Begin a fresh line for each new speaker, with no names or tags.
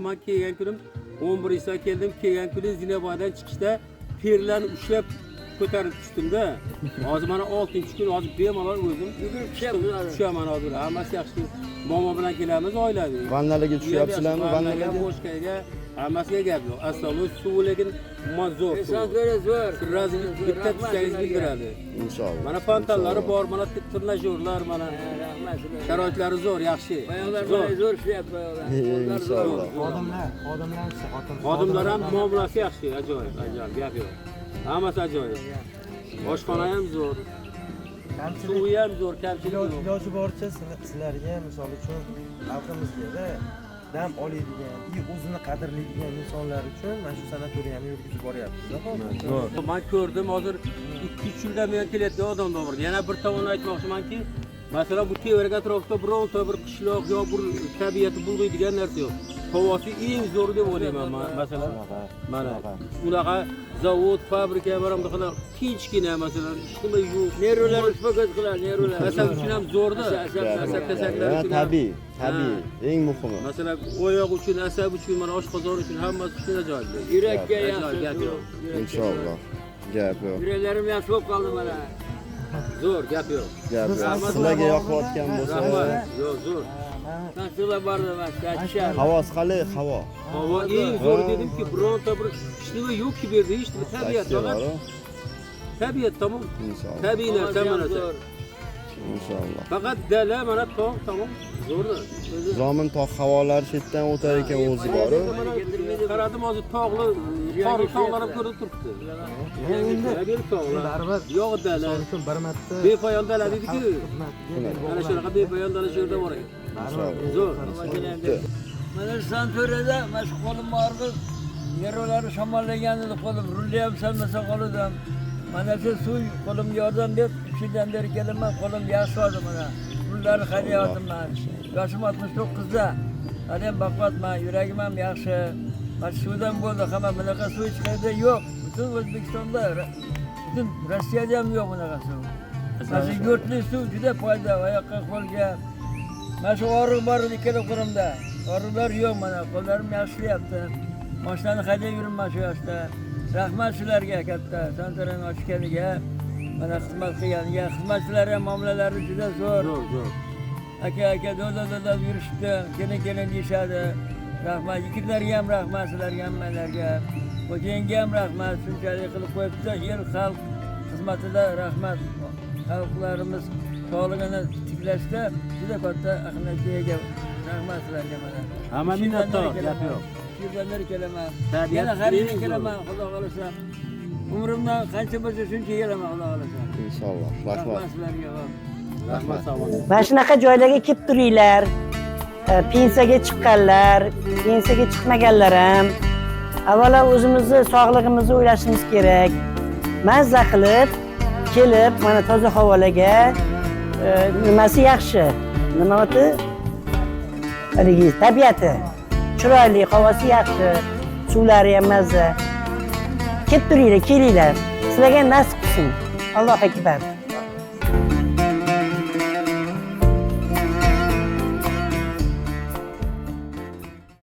Men kelgan kunim 11'da keldim. Kelgan kuni Zinaboydan chiqishda perlarni ushlab ko'tarib tushdimda. Hozir mana 6-kun hozir bemalol o'zim tushaman hozir. Hammasi yaxshi. Momo bilan kelamiz oilaviy.
Vannalarga tushyapsizlarmi? Vannalarga,
boshqaga, hammasiga gap yo'q. Aslo suv lekin mazor. Sirrazi bitta tushsangiz bildiradi.
inshaalloh.
Mana fontallari bor, mana turnajyorlar, mana sharoitlari zo'r, yaxshi.
Zo'r ishlayapti boyalar.
Inshaalloh.
Xodimlar ham muomalasi yaxshi, ajoyib, gap yo'q. Hammasi ajoyib. Oshxona ham zo'r. Suvi ham zo'r, kamchilik yo'q.
Iloji boricha sizlarga misol uchun xalqimizga dam oladigan, o'zini qadrlaydigan insonlar uchun mana shu sanatoriyani yurgizib boryapmiz.
Men ko'rdim, hozir 2-3 yildan buyon kelayotgan odamlar bor. Yana bir tomonni aytmoqchimanki, masalan bu tevarak atrofida bironta bir qishloq yo bir tabiati bulg'aydigan narsa yo'q. Havosi eng zo'r deb o'ylayman men. Masalan, mana unaqa zavod, fabrika baramdaqa tinchgina masalan, hech nima yo'q.
Nerolar ispokat qiladi, nerolar.
Asab uchun ham zo'rda. Asab kasaklar uchun
Tabiiy, eng muhimi.
Masalan, oyoq uchun, asab uchun, mana oshqozon uchun hammasi uchun ajoyib.
Yurakka
Ajoyib, gap
yaxshi.
yo'q.
Inshaalloh. Gap yo'q.
Yuraklarim yaxshi bo'lib qoldi mana.
Zo'r, gap yo'q.
Gap yo'q. Sizlarga yoqayotgan bo'lsa,
Rahmat. Yo'q, zo'r.
Tansilar bordi mana, achishar.
havosi qalay? Havo.
Havo eng zo'r dedimki, bironta bir hech nima yo'q-ki bu yerda, hech nima tabiat faqat. Tabiat tamom.
Inshaalloh.
Tabiiy narsa mana.
Inshaalloh.
Faqat dala mana tog' tamom. Zo'rda.
Zomin tog' havolari chetdan o'tar ekan o'zi bor.
Qaradim hozir tog'lar, tog'lar ham ko'rinib turibdi. Endi tog'lar. Yo'q dala.
Uchun bir marta
Bepoyon dala dedi-ku. Mana shunaqa bepoyon dala shu yerda bor ekan. Zo'r.
Mana santoriyada mana shu qo'lim og'rib, nerolari shamollaganida qo'lim rullayam salmasa qolidim. Mana shu suv qo'limga yordam berib, 3 yildan beri kelaman, qo'lim yaxshi oldi mana. Pullari qadayapman. Yoshim 69da. Hali ham baqvatman, yuragim ham yaxshi. Mana suvdan bo'ldi, hamma bunaqa suv ichganda yo'q. Butun O'zbekistonda, butun Rossiyada ham yo'q bunaqa suv. Mana yurtli suv juda foyda, oyoqqa qo'lga. Mana shu og'riq bor edi ikkala qo'limda. Og'riqlar yo'q mana, qo'llarim yaxshilayapti. Mashinani haydab yuraman shu yoshda. Rahmat shularga katta, santoriyani ochganiga, mana xizmat qilganiga, xizmatchilar ham muomalalari juda zo'r.
Zo'r.
Aka do'da yurishdi, kelin deyishadi. Rahmat, yigitlarga ham rahmat, sizlarga ham manlarga. Xo'jayinga ham rahmat, shunchalik qilib qo'yibdi. El xalq xizmatida rahmat. Xalqlarimiz sog'lig'ini tiklashda juda katta ahamiyatga ega. Rahmat sizlarga mana.
Hamma minnatdor, gap yo'q.
Yurdan beri kelaman. Yana har yili kelaman, Xudo xolasa. Umrimdan qancha bo'lsa shuncha kelaman, Xudo xolasa.
Inshaalloh. Rahmat.
Rahmat sizlarga.
Rahmat, sog' bo'ling.
Mana shunaqa joylarga kelib turinglar. Pensiyaga chiqqanlar, pensiyaga chiqmaganlar ham. Avvalo o'zimizni sog'lig'imizni o'ylashimiz kerak. Mazza qilib, kelib mana toza havolarga nimasi yaxshi? Nima oti? Haligi tabiati chiroyli, havosi yaxshi, suvlari ham mazza. Kelib turinglar, kelinglar. Sizlarga nasib qilsin. Allohu akbar.